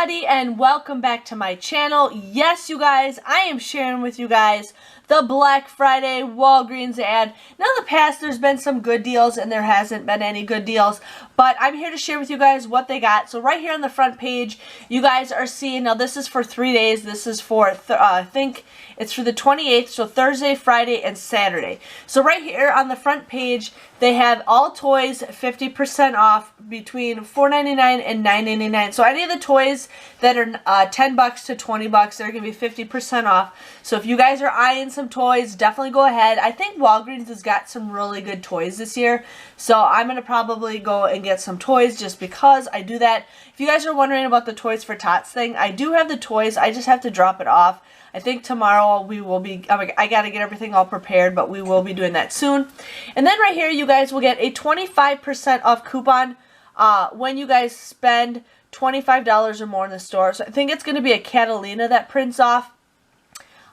everybody, and welcome back to my channel. Yes, you guys, I am sharing with you guys the Black Friday Walgreens ad. Now, in the past, there's been some good deals and there hasn't been any good deals, but I'm here to share with you guys what they got. So right here on the front page, you guys are seeing, now this is for 3 days. This is for, I think it's for the 28th, so Thursday, Friday, and Saturday. So right here on the front page, they have all toys 50% off between $4.99 and $9.99. So any of the toys that are 10 bucks to 20 bucks, they're going to be 50% off. So if you guys are eyeing some toys, definitely go ahead. I think Walgreens has got some really good toys this year. So I'm going to probably go and get some toys just because I do that. If you guys are wondering about the Toys for Tots thing, I do have the toys. I just have to drop it off. I think tomorrow we will be, I got to get everything all prepared, but we will be doing that soon. And then right here, you guys will get a 25% off coupon when you guys spend $25 or more in the store. So I think it's going to be a Catalina that prints off.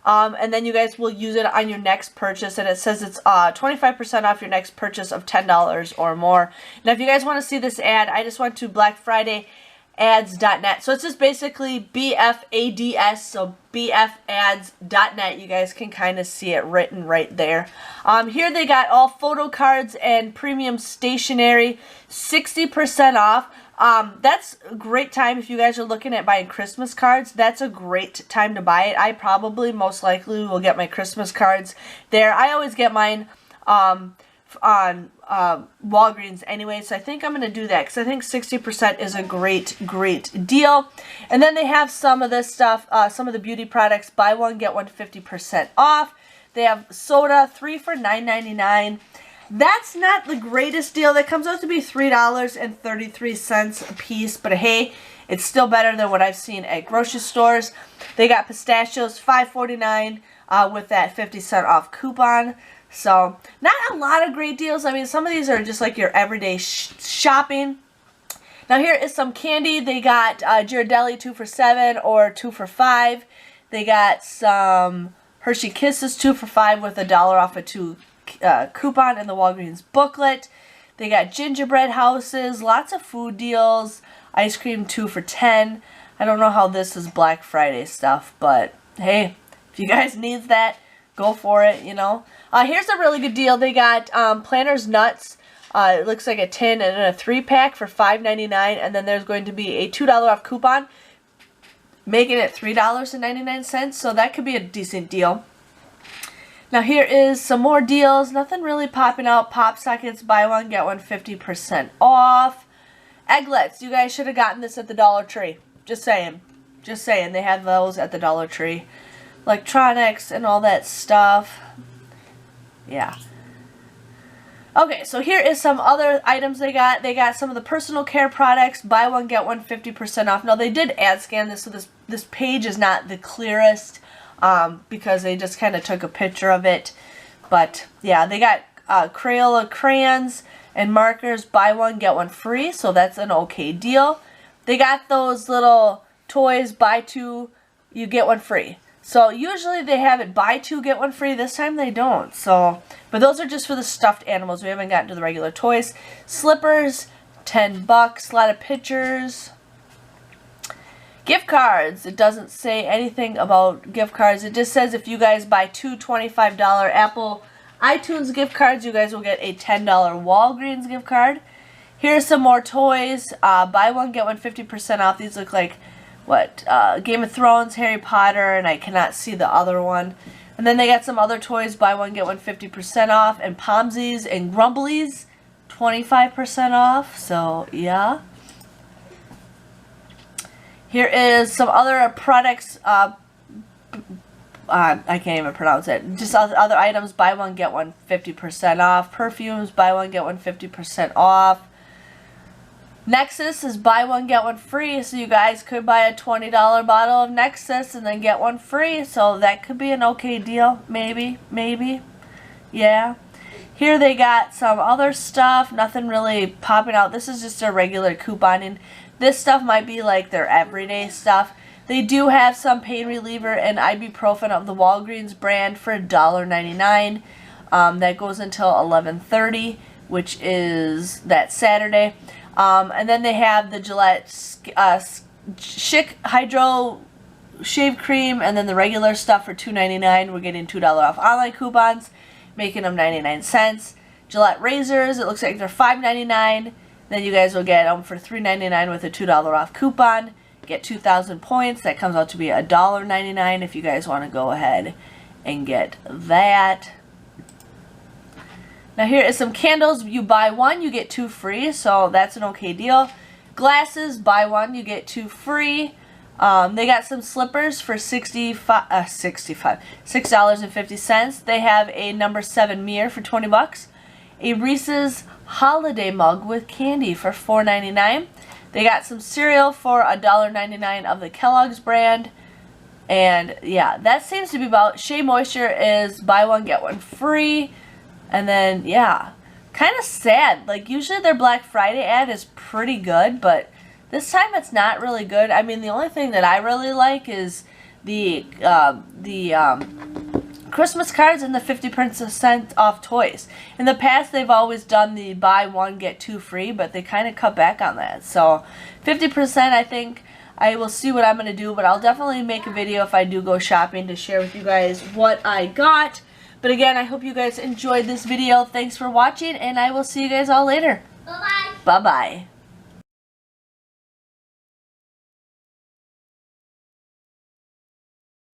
And then you guys will use it on your next purchase. And it says it's 25% off your next purchase of $10 or more. Now, if you guys want to see this ad, I just went to Black Friday ads.net. So it's just basically BFADS, so BFads.net. You guys can kind of see it written right there. Here they got all photo cards and premium stationery, 60% off. That's a great time if you guys are looking at buying Christmas cards. That's a great time to buy it. I probably most likely will get my Christmas cards there. I always get mine on Walgreens anyway, so I think I'm going to do that because I think 60% is a great deal. And then they have some of this stuff, some of the beauty products, buy one get one 50% off. They have soda, 3 for $9.99. That's not the greatest deal. That comes out to be $3.33 a piece, but hey, it's still better than what I've seen at grocery stores. They got pistachios, $5.49 with that 50% off coupon. So, not a lot of great deals. I mean, some of these are just like your everyday shopping. Now, here is some candy. They got Ghirardelli 2 for $7 or 2 for $5. They got some Hershey Kisses 2 for $5 with $1 off a 2 coupon in the Walgreens booklet. They got gingerbread houses, lots of food deals. Ice cream 2 for $10. I don't know how this is Black Friday stuff, but hey, if you guys need that, go for it, you know. Here's a really good deal. They got Planters Nuts. It looks like a tin and a 3-pack for $5.99, and then there's going to be a $2 off coupon, making it $3.99, so that could be a decent deal. Now here is some more deals. Nothing really popping out. Pop Sockets, buy one, get one 50% off. Egglets. You guys should have gotten this at the Dollar Tree. Just saying. Just saying. They have those at the Dollar Tree. Electronics and all that stuff. Yeah. Okay, so here is some other items they got. They got some of the personal care products. Buy one, get one 50% off. Now, they did ad scan this, so this page is not the clearest because they just kind of took a picture of it. But, yeah, they got Crayola crayons and markers. Buy one, get one free, so that's an okay deal. They got those little toys, buy two, you get one free. So usually they have it buy two, get one free. This time they don't. So, but those are just for the stuffed animals. We haven't gotten to the regular toys. Slippers, 10 bucks. A lot of pictures. Gift cards. It doesn't say anything about gift cards. It just says if you guys buy two $25 Apple iTunes gift cards, you guys will get a $10 Walgreens gift card. Here's some more toys. Buy one, get one 50% off. These look like Game of Thrones, Harry Potter, and I cannot see the other one. And then they got some other toys, buy one, get one 50% off, and Pomsies and Grumblies, 25% off, so yeah. Here is some other products, I can't even pronounce it, just other items, buy one, get one 50% off, perfumes, buy one, get one 50% off. Nexus is buy one, get one free, so you guys could buy a $20 bottle of Nexus and then get one free, so that could be an okay deal, maybe, yeah. Here they got some other stuff, nothing really popping out. This is just a regular couponing. This stuff might be like their everyday stuff. They do have some pain reliever and ibuprofen of the Walgreens brand for $1.99. That goes until 11:30, which is that Saturday. And then they have the Gillette Schick Hydro Shave Cream, and then the regular stuff for $2.99. We're getting $2 off online coupons, making them 99 cents. Gillette razors, it looks like they're $5.99. Then you guys will get them for $3.99 with a $2 off coupon. Get 2,000 points. That comes out to be $1.99 if you guys want to go ahead and get that. Now here is some candles. You buy one, you get 2 free, so that's an okay deal. Glasses, buy one, you get 2 free. They got some slippers for $6.50. They have a number 7 mirror for 20 bucks. A Reese's holiday mug with candy for $4.99. They got some cereal for $1.99 of the Kellogg's brand. And yeah, that seems to be about. Shea Moisture is buy one, get one free. And then, yeah, kind of sad. Like, usually their Black Friday ad is pretty good, but this time it's not really good. I mean, the only thing that I really like is the Christmas cards and the 50% off toys. In the past, they've always done the buy one, get 2 free, but they kind of cut back on that. So 50%, I think I will see what I'm going to do, but I'll definitely make a video if I do go shopping to share with you guys what I got. But again, I hope you guys enjoyed this video. Thanks for watching, and I will see you guys all later. Bye-bye. Bye-bye.